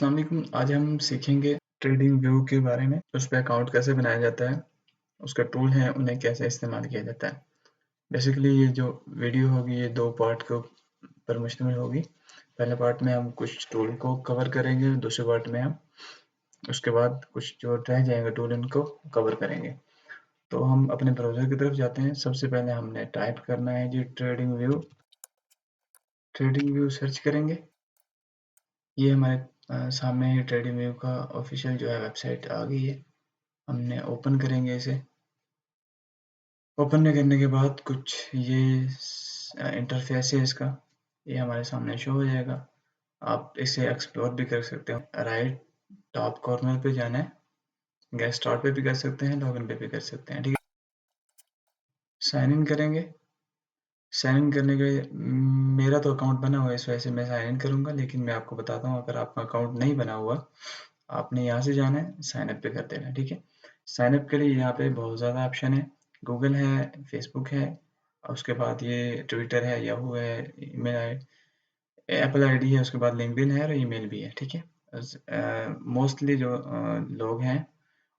अस्सलाम वालेकुम। आज हम सीखेंगे ट्रेडिंग व्यू के बारे में। उस पे अकाउंट कैसे बनाया जाता है, उसका टूल है, उन्हें कैसे इस्तेमाल किया जाता है। बेसिकली ये जो वीडियो होगी ये 2 पार्ट के ऊपर मुश्तमिल होगी। पहले पार्ट में हम कुछ टूल को कवर करेंगे, दूसरे पार्ट में हम उसके बाद कुछ जो रह जाएंगे टूल उनको कवर करेंगे। तो हम अपने ब्राउज़र की तरफ जाते हैं। सबसे पहले हमने टाइप करना है जी ट्रेडिंग व्यू सर्च करेंगे। ये हमारे सामने ही ट्रेडिंग व्यू का ऑफिशियल जो है वेबसाइट आ गई है। हमने ओपन करेंगे इसे। ओपन करने के बाद कुछ ये इंटरफेस है इसका, ये हमारे सामने शो हो जाएगा। आप इसे एक्सप्लोर भी कर सकते हो। राइट टॉप कॉर्नर पे जाना है, गेट स्टार्ट पे भी कर सकते हैं, लॉगिन पे भी कर सकते हैं। ठीक है, साइन इन करेंगे। साइन इन करने के मेरा तो अकाउंट बना हुआ है, इस वजह से मैं साइन इन करूंगा, लेकिन मैं आपको बताता हूँ अगर आपका अकाउंट नहीं बना हुआ, आपने यहाँ से जाना है, साइन अप पे कर देना है। ठीक है, साइन अप के लिए यहाँ पे बहुत ज़्यादा ऑप्शन है। गूगल है, फेसबुक है, और उसके बाद ये ट्विटर है, याहू है, ईमेल है, एप्पल आईडी है, उसके बाद लिंक्डइन है और ईमेल भी है। ठीक है, मोस्टली जो लोग हैं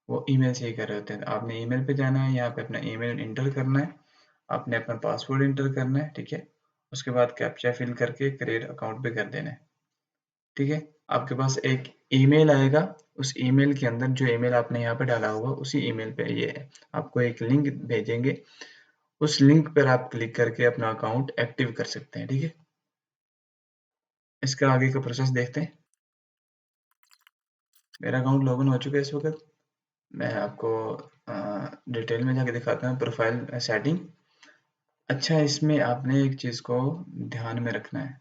वो ईमेल से ही कर रहे होते हैं। आपने ईमेल पे जाना है, यहाँ पे अपना ईमेल इंटर करना है, आपने अपना पासवर्ड इंटर करना है। ठीक है, उसके बाद कैप्चा फिल करके क्रिएट अकाउंट पे कर देना है। ठीक है, आपके पास एक ईमेल आएगा, उस ईमेल के अंदर जो ईमेल आपने यहाँ पे डाला होगा उसी ईमेल पे ये आपको एक लिंक भेजेंगे। उस लिंक पर आप क्लिक करके अपना अकाउंट एक्टिव कर सकते हैं। ठीक है, इसका आगे का प्रोसेस देखते हैं। मेरा अकाउंट लॉगिन हो चुका है इस वक्त। मैं आपको डिटेल में जाके दिखाता हूँ। Profile setting. अच्छा, इसमें आपने एक चीज़ को ध्यान में रखना है,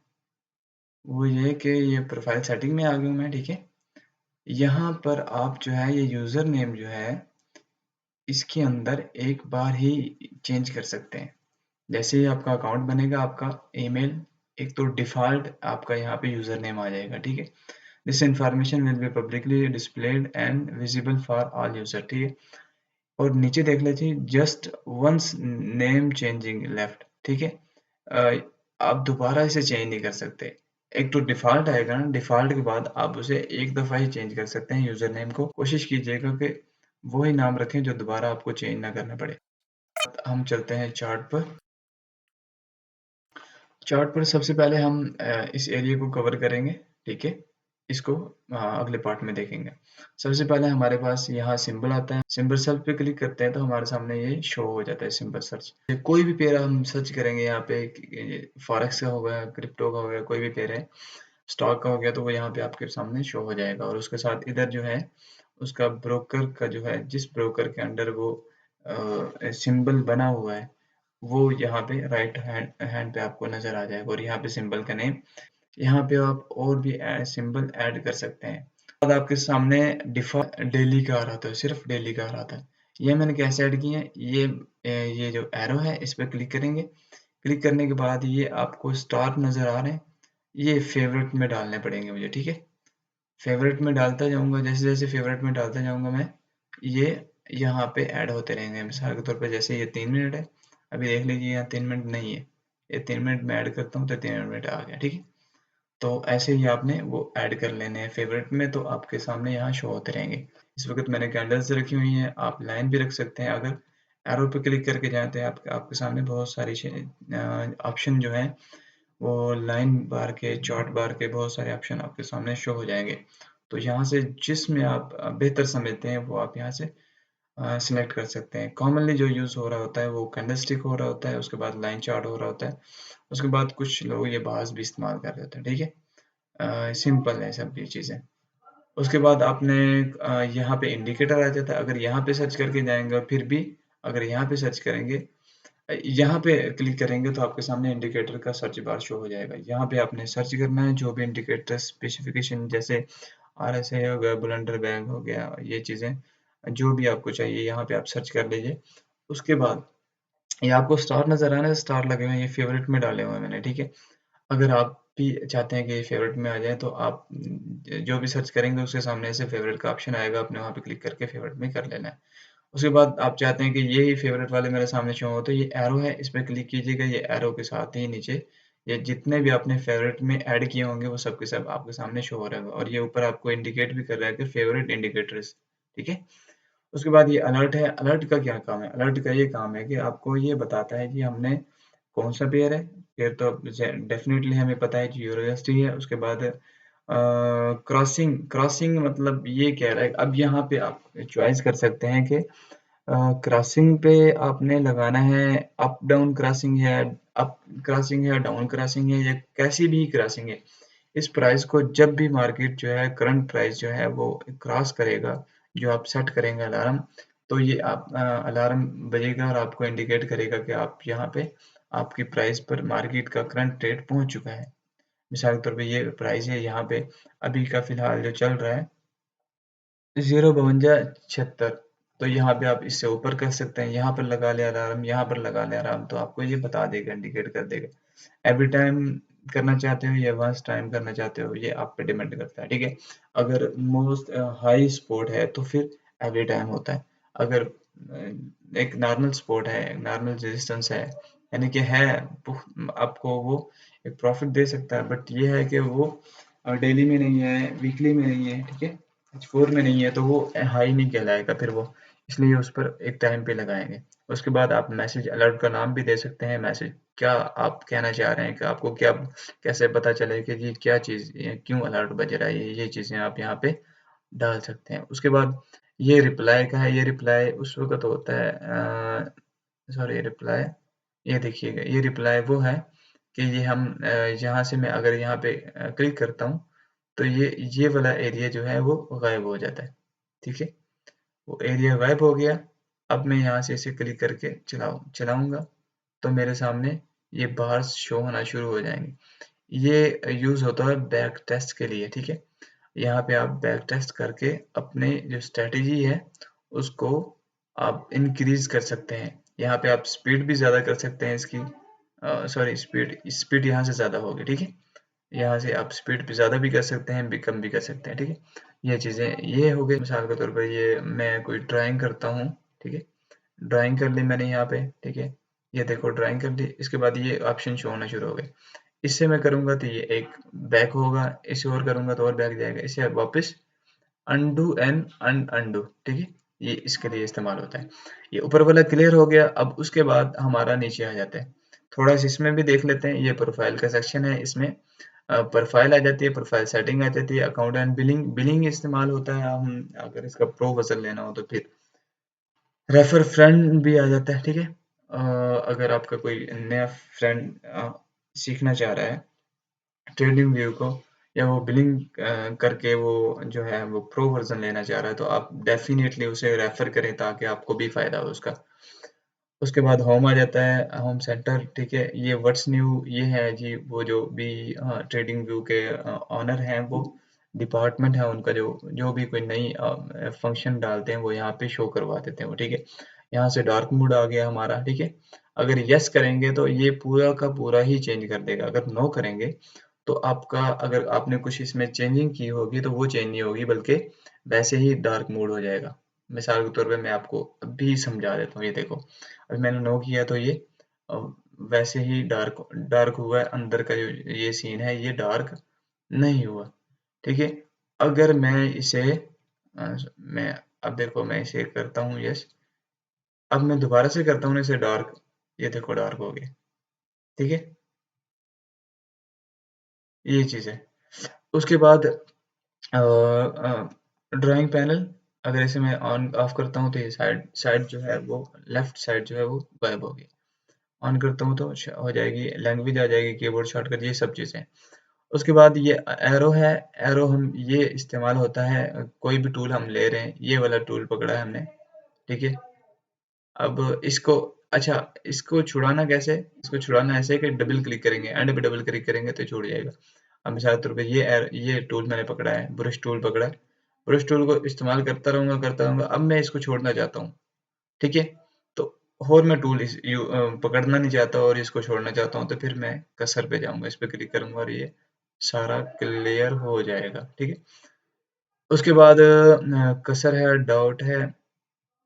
वो ये कि ये प्रोफाइल सेटिंग में आ गया हूँ मैं। ठीक है, यहाँ पर आप जो है ये यूज़र नेम जो है इसके अंदर एक बार ही चेंज कर सकते हैं। जैसे ही आपका अकाउंट बनेगा, आपका ईमेल एक तो डिफ़ॉल्ट आपका यहाँ पे यूज़र नेम आ जाएगा। ठीक है, this information will be publicly displayed and visible for all user. ठीक है, और नीचे देख लीजिए just once name changing left. ठीक है, आप दोबारा इसे चेंज नहीं कर सकते। एक तो डिफ़ॉल्ट आएगा ना, डिफ़ॉल्ट के बाद आप उसे एक दफ़ा ही चेंज कर सकते हैं यूज़र नेम को। कोशिश कीजिएगा कि वही नाम रखें जो दोबारा आपको चेंज ना करना पड़े। हम चलते हैं चार्ट पर। चार्ट पर सबसे पहले हम इस एरिया को कवर करेंगे। ठीक है, इसको अगले पार्ट में देखेंगे। सबसे पहले हमारे पास यहाँ सिंबल आता है। सिंबल सर्च पे क्लिक करते हैं तो हमारे सामने ये शो हो जाता है सिंबल सर्च। कोई भी पेयर हम सर्च करेंगे यहाँ पे, फॉरेक्स का हो गया, क्रिप्टो का हो गया, कोई भी पेयर है, स्टॉक का हो गया, तो वो यहाँ पे आपके सामने शो हो जाएगा। और उसके साथ इधर जो है उसका ब्रोकर का जो है, जिस ब्रोकर के अंडर वो सिंबल बना हुआ है, वो यहाँ पे राइट हैंड हैंड पे आपको नजर आ जाएगा। और यहाँ पे सिंबल का नेम, यहाँ पे आप और भी सिंबल ऐड कर सकते हैं। बाद आपके सामने डिफॉल्ट डेली का आ रहा था, सिर्फ डेली का आ रहा था। ये मैंने कैसे ऐड किया है, ये जो एरो है इस पर क्लिक करेंगे। क्लिक करने के बाद ये आपको स्टार नजर आ रहे हैं, ये फेवरेट में डालने पड़ेंगे मुझे। ठीक है, फेवरेट में डालता जाऊंगा, जैसे जैसे फेवरेट में डालता जाऊंगा मैं, ये यहाँ पे ऐड होते रहेंगे। मिसाल के तौर पे जैसे ये 3 मिनट है, अभी देख लीजिए यहाँ 3 मिनट नहीं है, ये 3 मिनट में ऐड करता हूँ तो 3 मिनट आ गया। ठीक है, तो ऐसे ही आपने वो ऐड कर लेने हैं फेवरेट में, तो आपके सामने यहाँ शो होते रहेंगे। इस वक्त मैंने कैंडल्स रखी हुई हैं, आप लाइन भी रख सकते हैं। अगर एरो पे क्लिक करके जाते हैं आपके सामने बहुत सारी ऑप्शन जो है वो लाइन बार के, चार्ट बार के, बहुत सारे ऑप्शन आपके सामने शो हो जाएंगे। तो यहाँ से जिसमें आप बेहतर समझते हैं वो आप यहाँ से सिलेक्ट कर सकते हैं। कॉमनली जो यूज़ हो रहा होता है वो कैंडलस्टिक हो रहा होता है, उसके बाद लाइन चार्ट हो रहा होता है, उसके बाद कुछ लोग ये बार्स भी इस्तेमाल कर रहे होते हैं। ठीक है, सिंपल है सब ये चीज़ें। उसके बाद आपने यहाँ पे इंडिकेटर आ जाता है। अगर यहाँ पे सर्च करके जाएंगे और फिर भी अगर यहाँ पे सर्च करेंगे, यहाँ पे क्लिक करेंगे तो आपके सामने इंडिकेटर का सर्च बार शो हो जाएगा। यहाँ पे आपने सर्च करना है जो भी इंडिकेटर स्पेसिफिकेशन, जैसे आरएसआई हो गया, बुलंडर बैंड हो गया, ये चीज़ें जो भी आपको चाहिए यहाँ पे आप सर्च कर लीजिए। उसके बाद ये आपको स्टार नज़र आ रहा है, स्टार लगे हुए हैं, ये फेवरेट में डाले हुए हैं मैंने। ठीक है, अगर आप भी चाहते हैं कि ये फेवरेट में आ जाए तो आप जो भी सर्च करेंगे उसके सामने ऐसे फेवरेट का ऑप्शन आएगा, आपने वहाँ पे क्लिक करके फेवरेट में कर लेना है। उसके बाद आप चाहते हैं कि ये ही फेवरेट वाले मेरे सामने शो हो, तो ये एरो है, इस पे क्लिक कीजिएगा। ये एरो के साथ ही नीचे ये जितने भी आपने फेवरेट में ऐड किए होंगे वो सब के सब आपके सामने शो हो रहा है और ये ऊपर आपको इंडिकेट भी कर रहा है कि फेवरेट इंडिकेटर्स, ठीक है। उसके बाद ये अलर्ट है। अलर्ट का क्या काम है? अलर्ट का ये काम है कि आपको ये बताता है कि हमने कौन सा पेयर है। पेयर तो डेफिनेटली हमें पता है कि यूरोएसडी है। उसके बाद क्रॉसिंग, क्रॉसिंग मतलब ये कह रहा है, अब यहाँ पे आप चॉइस कर सकते हैं कि क्रॉसिंग पे आपने लगाना है, अप डाउन क्रॉसिंग है, अप क्रॉसिंग है, डाउन क्रॉसिंग है, या कैसी भी क्रॉसिंग है। इस प्राइस को जब भी मार्केट जो है करंट प्राइस जो है वो क्रॉस करेगा, जो आप सेट करेंगे अलार्म, तो ये आप अलार्म बजेगा और आपको इंडिकेट करेगा कि आप यहाँ पे आपकी प्राइस पर मार्केट का करंट रेट पहुंच चुका है। मिसाल के तौर पे ये प्राइस है यहाँ पे अभी का फिलहाल जो चल रहा है 05276। तो यहाँ पे आप इससे ऊपर कर सकते हैं, यहाँ पर लगा ले अलार्म, यहाँ पर लगा ले अलार्म, तो आपको ये बता देगा, इंडिकेट कर देगा। एवरी टाइम करना चाहते हो या वंस टाइम करना चाहते हो, ये आप पे डिपेंड करता है, ठीक है। अगर मोस्ट हाई स्पॉट है तो फिर एवरी टाइम होता है। अगर एक नॉर्मल स्पॉट है, नॉर्मल रेजिस्टेंस है, यानी कि है, आपको वो एक प्रॉफिट दे सकता है, बट ये है कि वो डेली में नहीं है, वीकली में नहीं है, ठीक है, H4 में नहीं है, तो वो हाई नहीं कहलाएगा फिर वो, इसलिए उस पर एक टाइम पे लगाएंगे। उसके बाद आप मैसेज अलर्ट का नाम भी दे सकते हैं। मैसेज क्या आप कहना चाह रहे हैं कि आपको क्या, कैसे पता चले कि ये क्या चीज़, क्यों अलर्ट बज रहा है, ये चीज़ें आप यहाँ पे डाल सकते हैं। उसके बाद ये रिप्लाई का है। ये रिप्लाई उस वक्त होता है, सॉरी रिप्लाई, ये देखिएगा, ये रिप्लाई वो है कि ये हम यहाँ से मैं अगर यहाँ पे क्लिक करता हूँ तो ये वाला एरिया जो है वो गायब हो जाता है, ठीक है। वो एरिया गायब हो गया। अब मैं यहाँ से इसे क्लिक करके चलाऊंगा तो मेरे सामने ये बार्स शो होना शुरू हो जाएंगे। ये यूज़ होता है बैक टेस्ट के लिए, ठीक है। यहाँ पे आप बैक टेस्ट करके अपने जो स्ट्रेटेजी है उसको आप इंक्रीज कर सकते हैं। यहाँ पे आप स्पीड भी ज़्यादा कर सकते हैं इसकी, सॉरी स्पीड, स्पीड यहाँ से ज़्यादा होगी, ठीक है। यहाँ से आप स्पीड पे ज़्यादा भी कर सकते हैं, भी कम भी कर सकते हैं, ठीक है। ये चीज़ें ये हो गई। मिसाल के तौर पर ये मैं कोई ड्राइंग करता हूँ, ठीक है, ड्राइंग कर ली मैंने यहाँ पे, ठीक है। ये देखो ड्राइंग कर ली, इसके बाद ये ऑप्शन शो होना शुरू हो गए। इससे मैं करूँगा तो ये एक बैक होगा, इसे और करूँगा तो और बैक जाएगा, इसे वापस अनडू एंड अनडू, ठीक है। ये इसके लिए इस्तेमाल होता है। ये ऊपर वाला क्लियर हो गया। अब उसके बाद हमारा नीचे आ जाता है, थोड़ा सा इसमें भी देख लेते हैं। ये प्रोफाइल का सेक्शन है, इसमें प्रोफाइल आ जाती है, प्रोफाइल सेटिंग आ जाती है, अकाउंट एंड बिलिंग, बिलिंग इस्तेमाल होता है। हम अगर इसका प्रो वर्जन लेना हो तो फिर रेफर फ्रेंड भी आ जाता है, ठीक है। अगर आपका कोई नया फ्रेंड सीखना चाह रहा है ट्रेडिंग व्यू को, या वो बिलिंग करके वो जो है वो प्रो वर्जन लेना चाह रहा है, तो आप डेफिनेटली उसे रेफर करें ताकि आपको भी फायदा हो उसका। उसके बाद होम आ जाता है, होम सेंटर, ठीक है। ये व्हाट्स न्यू ये है जी, वो जो भी ट्रेडिंग व्यू के ऑनर हैं, वो डिपार्टमेंट है उनका, जो जो भी कोई नई फंक्शन डालते हैं वो यहाँ पे शो करवा देते हैं वो, ठीक है। यहाँ से डार्क मोड आ गया हमारा, ठीक है। अगर यस करेंगे तो ये पूरा का पूरा ही चेंज कर देगा। अगर नो करेंगे तो आपका, अगर आपने कुछ इसमें चेंजिंग की होगी तो वो चेंज नहीं होगी, बल्कि वैसे ही डार्क मोड हो जाएगा। मिसाल के तौर पे मैं आपको अभी समझा देता हूँ। ये देखो, अभी मैंने नो किया तो ये अ, वैसे ही डार्क डार्क हुआ है। अंदर का जो ये सीन है ये डार्क नहीं हुआ, ठीक है। अगर मैं इसे मैं अब देखो मैं इसे करता हूँ यस, अब मैं दोबारा से करता हूँ इसे डार्क, ये देखो डार्क हो गया, ठीक है। ये चीज़ है। उसके बाद ड्राइंग पैनल, अगर इसे मैं ऑन ऑफ करता हूँ तो ये साइड साइड जो है वो, लेफ्ट साइड जो है वो गायब होगी। ऑन करता हूँ तो हो जाएगी, लैंग्वेज आ जाएगी, कीबोर्ड शॉर्टकट, ये सब चीज़ें। उसके बाद ये एरो है। एरो हम ये इस्तेमाल होता है, कोई भी टूल हम ले रहे हैं, ये वाला टूल पकड़ा है हमने, ठीक है। अब इसको, अच्छा, इसको छुड़ाना कैसे? इसको छुड़ाना ऐसे है कि डबल क्लिक करेंगे, एंड पे डबल क्लिक करेंगे तो छूट जाएगा। अब मिसाल के तौर पे ये टूल मैंने पकड़ा है, ब्रश टूल पकड़ा है। ब्रश टूल को इस्तेमाल करता रहूंगा। अब मैं इसको छोड़ना चाहता हूँ, ठीक है। तो और मैं टूल पकड़ना नहीं चाहता और इसको छोड़ना चाहता हूँ, तो फिर मैं कसर पे जाऊंगा, इस पे क्लिक करूंगा और ये सारा क्लियर हो जाएगा, ठीक है। उसके बाद कसर है, डॉट है,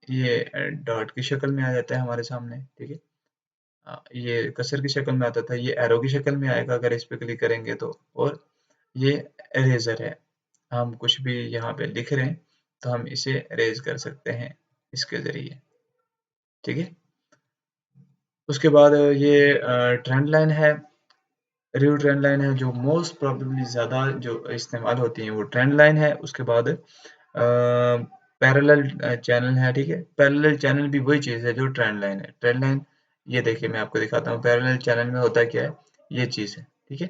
ये डॉट की शक्ल में आ जाता है हमारे सामने, ठीक है। ये कर्सर की शक्ल में आता था, ये एरो की शक्ल में आएगा अगर इस पे क्लिक करेंगे तो। और ये इरेजर है, हम कुछ भी यहाँ पे लिख रहे हैं तो हम इसे इरेज कर सकते हैं इसके ज़रिए, ठीक है। उसके बाद ये ट्रेंड लाइन है, रिव्यू ट्रेंड लाइन है जो मोस्ट प्रोबेबली ज़्यादा जो इस्तेमाल होती है वो ट्रेंड लाइन है। उसके बाद पैरेलल चैनल है, ठीक है। पैरेलल चैनल भी वही चीज़ है जो ट्रेंड लाइन है। ट्रेंड लाइन ये देखिए मैं आपको दिखाता हूँ, पैरेलल चैनल में होता क्या है, ये चीज़ है, ठीक है।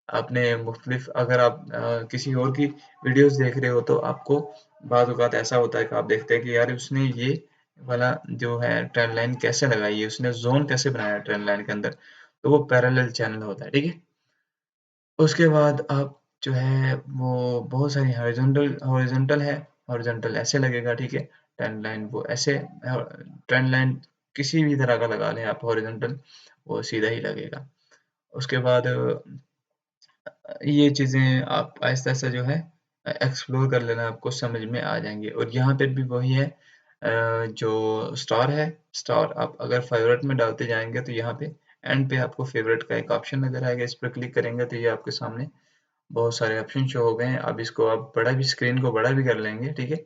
आपने मुख्तलिफ अगर आप किसी और की वीडियोस देख रहे हो तो आपको बाज़ औक़ात ऐसा होता है कि आप देखते हैं कि यार उसने ये वाला जो है ट्रेंड लाइन कैसे लगाई है, उसने ज़ोन कैसे बनाया ट्रेंड लाइन के अंदर, तो वो पैरेलल चैनल होता है, ठीक है। उसके बाद आप जो है वो बहुत सारी हॉरिजॉन्टल हॉरिजॉन्टल है, हॉरिजॉन्टल ऐसे लगेगा, ठीक है। ट्रेंड लाइन वो ऐसे ट्रेंड लाइन किसी भी तरह का लगा लें आप हॉरिजॉन्टल, वो सीधा ही लगेगा। उसके बाद ये चीज़ें आप आहिस्ता-आहिस्ता जो है एक्सप्लोर कर लेना, आपको समझ में आ जाएँगी। और यहाँ पे भी वही है, जो स्टार है, स्टार आप अगर फ़ेवरेट में डालते जाएँगे तो यहाँ पे एंड पे आपको फ़ेवरेट का एक ऑप्शन नज़र आएगा, इस पर क्लिक करेंगे तो ये आपके सामने बहुत सारे ऑप्शन शो हो गए हैं। अब इसको आप बड़ा भी, स्क्रीन को बड़ा भी कर लेंगे, ठीक है।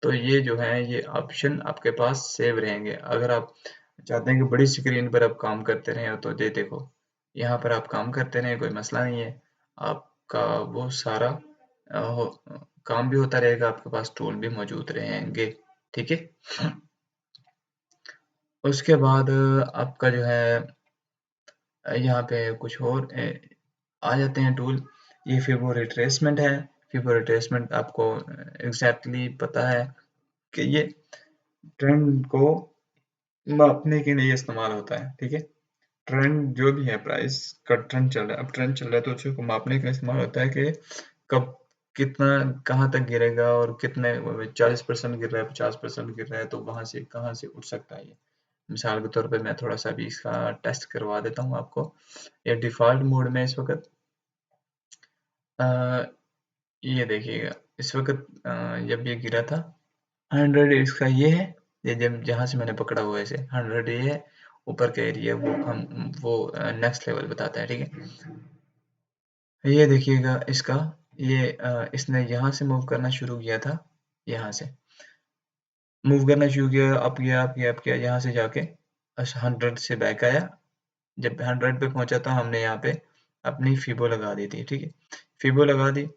तो ये जो है ये ऑप्शन आपके पास सेव रहेंगे। अगर आप चाहते हैं कि बड़ी स्क्रीन पर आप काम करते रहें तो ये देखो, यहाँ पर आप काम करते रहें, कोई मसला नहीं है। आपका वो सारा काम भी होता रहेगा, आपके पास टूल भी मौजूद रहेंगे, ठीक है। उसके बाद आपका जो है यहाँ पे कुछ और आ जाते हैं टूल। ये फिबो रिट्रेसमेंट है। फिबो रिट्रेसमेंट आपको एग्जैक्टली पता है कि ये ट्रेंड को मापने के लिए इस्तेमाल होता है, ठीक है। ट्रेंड जो भी है, प्राइस का ट्रेंड चल रहा है, अब ट्रेंड चल रहा है तो उसको मापने के लिए इस्तेमाल होता है कि कब कितना कहाँ तक गिरेगा और कितने 40% गिर रहा है, 50% गिर रहा है, तो वहां से कहाँ से उठ सकता है ये। मिसाल के तौर पे मैं थोड़ा सा भी इसका टेस्ट करवा देता हूँ आपको। ये डिफ़ॉल्ट मोड में इस वक़्त अ, ये देखिएगा, इस वक़्त जब ये गिरा था 100 इसका ये है, ये जब जहाँ से मैंने पकड़ा हुआ है इसे 100 ये है, ऊपर का एरिया वो हम वो नेक्स्ट लेवल बताता है, ठीक है। ये देखिएगा इसका, ये इसने यहाँ से मूव करना शुरू किया था, यहाँ से मूव करना शुरू किया, अप गया अप गया अप गया, यहाँ से जाके 100 से बैक आया। जब 100 पे पहुंचा तो हमने यहाँ पे अपनी फिबो लगा दी थी, ठीक है। फिबो लगा दी,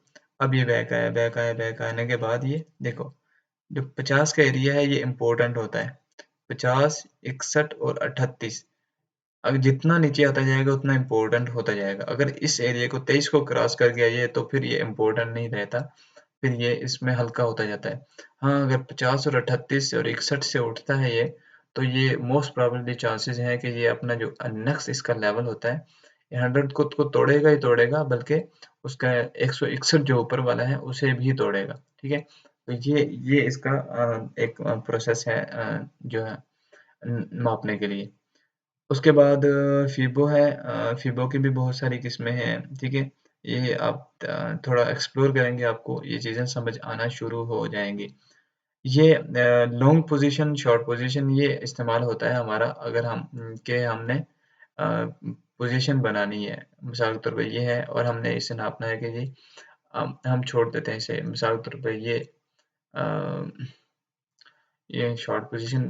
अब ये बैक आया, बैक आया, बैक आने के बाद ये देखो, जो 50 का एरिया है ये इम्पोर्टेंट होता है। 50, 61 और 38, अब जितना नीचे आता जाएगा उतना इम्पोर्टेंट होता जाएगा। अगर इस एरिया को 23 को क्रॉस कर गया ये, तो फिर ये इम्पोर्टेंट नहीं रहता, फिर ये इसमें हल्का होता जाता है। हाँ, अगर 50 और 38 और 61 से उठता है ये, तो ये मोस्ट प्रोबेबली चांसेस हैं कि ये अपना जो नेक्स्ट इसका लेवल होता है, ये 100 को तोड़ेगा ही तोड़ेगा, बल्कि उसका 161 जो ऊपर वाला है उसे भी तोड़ेगा, ठीक है। तो ये इसका एक प्रोसेस है जो है मापने के लिए। उसके बाद फीबो है, फीबो की भी बहुत सारी किस्में हैं, ठीक है। ये आप थोड़ा एक्सप्लोर करेंगे, आपको ये चीज़ें समझ आना शुरू हो जाएंगी। ये लॉन्ग पोजीशन, शॉर्ट पोजीशन ये इस्तेमाल होता है हमारा, अगर हम के हमने पोजीशन बनानी है, मिसाल के तौर पे ये है और हमने इसे नापना है कि जी हम छोड़ देते हैं इसे, मिसाल के तौर पे अ, ये शॉर्ट पोजीशन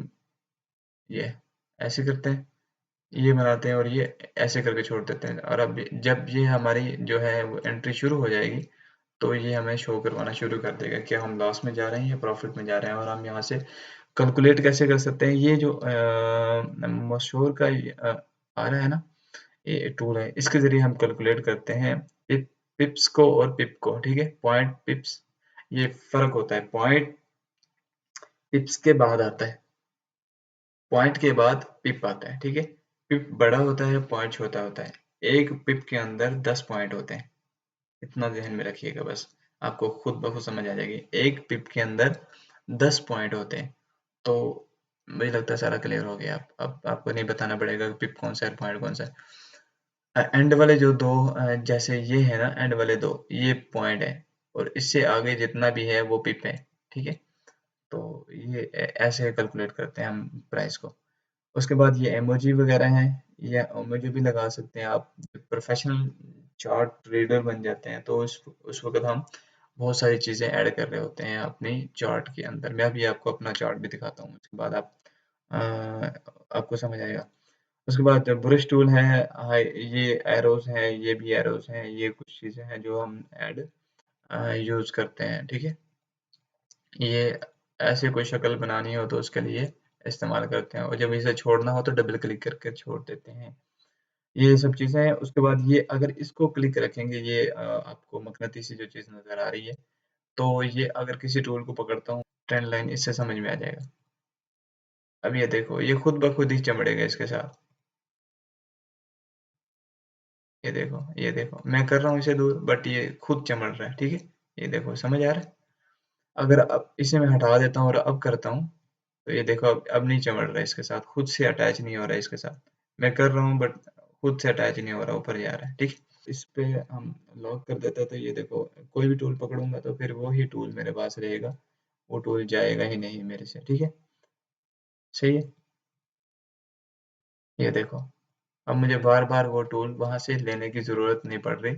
ये ऐसे करते हैं, ये बनाते हैं और ये ऐसे करके छोड़ देते हैं। और अब जब ये हमारी जो है वो एंट्री शुरू हो जाएगी, तो ये हमें शो करवाना शुरू कर देगा कि हम लॉस में जा रहे हैं या प्रॉफिट में जा रहे हैं। और हम यहाँ से कैलकुलेट कैसे कर सकते हैं, ये जो मशहूर का आ रहा है ना, ये टूल है, इसके जरिए हम कैलकुलेट करते हैं पिप्स को और पिप को, ठीक है। पॉइंट पिप्स, ये फर्क होता है, पॉइंट पिप्स के बाद आता है, पॉइंट के बाद पिप आता है, ठीक है। पिप बड़ा होता है, पॉइंट छोटा होता है। एक पिप के अंदर 10 पॉइंट होते हैं, इतना ध्यान में रखिएगा बस, आपको खुद ब खुद समझ आ जाएगी। एक पिप के अंदर 10 पॉइंट होते हैं। तो मुझे लगता है सारा क्लियर हो गया। अब आपको नहीं बताना पड़ेगा कि पिप कौन सा है, पॉइंट कौन सा है। एंड वाले जो दो जैसे ये है ना, एंड वाले दो ये पॉइंट है, और इससे आगे जितना भी है वो पिप है, ठीक है। तो ये ऐसे कैलकुलेट करते हैं हम प्राइस को। उसके बाद ये इमोजी वगैरह हैं, ये इमोजी भी लगा सकते हैं आप। प्रोफेशनल चार्ट रीडर बन जाते हैं तो उस वक्त हम बहुत सारी चीज़ें ऐड कर रहे होते हैं अपनी चार्ट के अंदर। मैं अभी आपको अपना चार्ट भी दिखाता हूँ, उसके बाद अ, आपको समझ आएगा। उसके बाद ब्रश टूल है, हाई ये एरोज हैं, ये भी एरोज हैं, ये कुछ चीज़ें हैं जो हम ऐड यूज़ करते हैं, ठीक है। ये ऐसे कोई शक्ल बनानी हो तो उसके लिए इस्तेमाल करते हैं, और जब इसे छोड़ना हो तो डबल क्लिक करके छोड़ देते हैं। ये सब चीज़ें हैं। उसके बाद ये अगर इसको क्लिक रखेंगे, ये आपको मकनातीसी जो चीज़ नज़र आ रही है, तो ये अगर किसी टूल को पकड़ता हूँ, ट्रेंड लाइन इससे समझ में आ जाएगा। अब ये देखो, ये खुद ब खुद ही चमड़ेगा इसके साथ। ये देखो, मैं कर रहा हूँ इसे दूर बट ये खुद चमड़ रहा है, ठीक है। ये देखो, समझ आ रहा है। अगर अब इसे मैं हटा देता हूँ और अब करता हूँ, तो ये देखो अब नहीं चमड़ रहा है इसके साथ, खुद से अटैच नहीं हो रहा है इसके साथ। मैं कर रहा हूँ बट खुद से अटैच नहीं हो रहा, ऊपर जा रहा है, ठीक है। इस पे हम लॉक कर देते हैं तो ये देखो, कोई भी टूल पकड़ूंगा तो फिर वो ही टूल मेरे पास रहेगा, वो टूल जाएगा ही नहीं मेरे से, ठीक है। सही है। ये देखो, अब मुझे बार बार वो टूल वहां से लेने की जरूरत नहीं पड़ रही,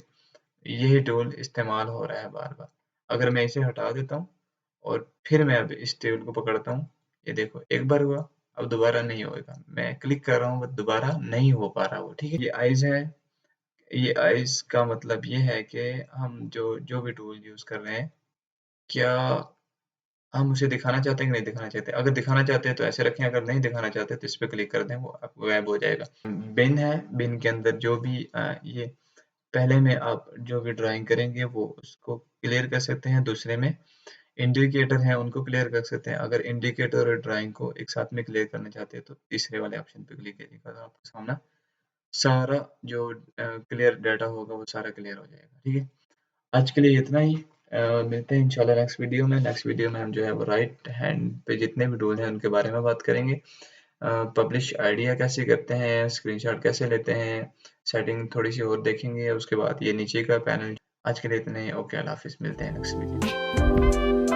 यही टूल इस्तेमाल हो रहा है बार बार। अगर मैं इसे हटा देता हूँ और फिर मैं अब इस टूल को पकड़ता हूँ, ये देखो एक बार हुआ, अब दोबारा नहीं होएगा। मैं क्लिक कर रहा हूँ बट दोबारा नहीं हो पा रहा वो, ठीक है। ये आइज है, ये आइज का मतलब ये है कि हम जो जो भी टूल यूज कर रहे हैं, क्या हम उसे दिखाना चाहते हैं कि नहीं दिखाना चाहते। अगर दिखाना चाहते हैं तो ऐसे रखें, अगर नहीं दिखाना चाहते तो इस पे क्लिक कर दें, वो आपको गायब हो जाएगा। बिन है, बिन के अंदर जो भी ये पहले में आप जो भी ड्राइंग करेंगे वो उसको क्लियर कर सकते हैं, दूसरे में इंडिकेटर हैं उनको क्लियर कर सकते हैं। अगर इंडिकेटर और ड्राइंग को एक साथ में क्लियर करना चाहते हैं तो तीसरे वाले ऑप्शन पे क्लिक करिएगा, तो आपके सामने सारा जो क्लियर डाटा होगा वो सारा क्लियर हो जाएगा, ठीक है। आज के लिए इतना ही। मिलते हैं इंशाल्लाह नेक्स्ट वीडियो में। नेक्स्ट वीडियो में हम जो है वो राइट हैंड पे जितने भी टूल हैं उनके बारे में बात करेंगे। पब्लिश आइडिया कैसे करते हैं, स्क्रीनशॉट कैसे लेते हैं, सेटिंग थोड़ी सी और देखेंगे, उसके बाद ये नीचे का पैनल। आज के लिए इतने ही। ओके, अल्लाह हाफिज़, मिलते हैं नेक्स्ट वीडियो में।